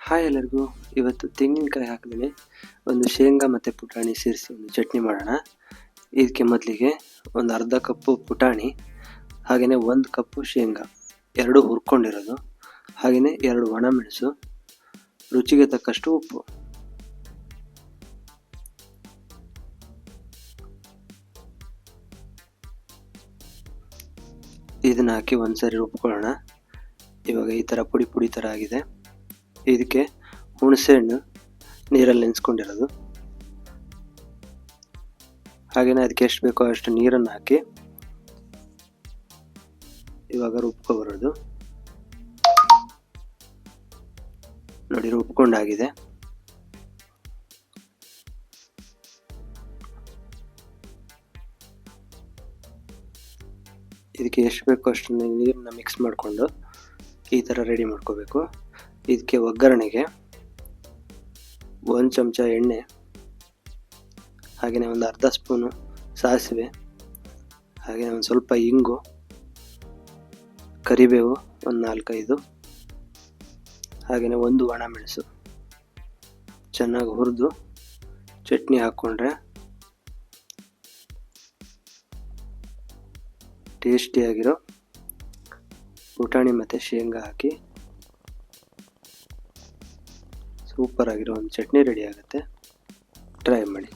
Hi ಎಲ್ಲರಿಗೂ. ಇವತ್ತು ತೆಂಗಿನಕಾಯಿ ಹಾಕಿದ್ದೀನಿ. ಒಂದು ಶೇಂಗಾ ಮತ್ತು ಪುಟಾಣಿ ಸೇರಿಸಿ ಒಂದು ಚಟ್ನಿ ಮಾಡೋಣ. ಇದಕ್ಕೆ ಮೊದಲಿಗೆ ಒಂದು ಅರ್ಧ ಕಪ್ಪು ಪುಟಾಣಿ, ಹಾಗೆಯೇ 1 ಕಪ್ಪು ಶೇಂಗಾ, 2 ಹುರ್ಕೊಂಡಿರೋದು, ಹಾಗೆಯೇ 2 ಒಣಮೆಣಸು, ರುಚಿಗೆ ತಕ್ಕಷ್ಟು ಉಪ್ಪು. ಇದನ್ನು ಹಾಕಿ ಒಂದ್ಸರಿ ರುಬ್ಕೊಳ್ಳೋಣ. ಇವಾಗ ಈ ಥರ ಪುಡಿ ಪುಡಿ ಥರ ಆಗಿದೆ. ಇದಕ್ಕೆ ಹುಣಸೆ ಹಣ್ಣು ನೀರಲ್ಲಿ ನೆನೆಸ್ಕೊಂಡಿರೋದು, ಹಾಗೆಯೇ ಅದಕ್ಕೆ ಎಷ್ಟು ಬೇಕೋ ಅಷ್ಟು ನೀರನ್ನು ಹಾಕಿ ಇವಾಗ ರುಬ್ಕೊಬರೋದು. ನೋಡಿ, ರುಬ್ಕೊಂಡಾಗಿದೆ. ಇದಕ್ಕೆ ಎಷ್ಟು ಬೇಕೋ ಅಷ್ಟು ನೀರನ್ನ ಮಿಕ್ಸ್ ಮಾಡಿಕೊಂಡು ಈ ಥರ ರೆಡಿ ಮಾಡ್ಕೋಬೇಕು. ಇದಕ್ಕೆ ಒಗ್ಗರಣೆಗೆ 1 ಚಮಚ ಎಣ್ಣೆ, ಹಾಗೆಯೇ ಒಂದು ಅರ್ಧ ಸ್ಪೂನು ಸಾಸಿವೆ, ಹಾಗೆಯೇ ಒಂದು ಸ್ವಲ್ಪ ಇಂಗು, ಕರಿಬೇವು ಒಂದು 4-5, ಹಾಗೆಯೇ 1 ಒಣಮೆಣಸು ಚೆನ್ನಾಗಿ ಹುರಿದು ಚಟ್ನಿ ಹಾಕ್ಕೊಂಡ್ರೆ ಟೇಸ್ಟಿಯಾಗಿರೋ ಪುಟಾಣಿ ಮತ್ತು ಶೇಂಗಾ ಹಾಕಿ ಸೂಪರ್ ಆಗಿರೋ ಒಂದು ಚಟ್ನಿ ರೆಡಿ ಆಗುತ್ತೆ. ಟ್ರೈ ಮಾಡಿ.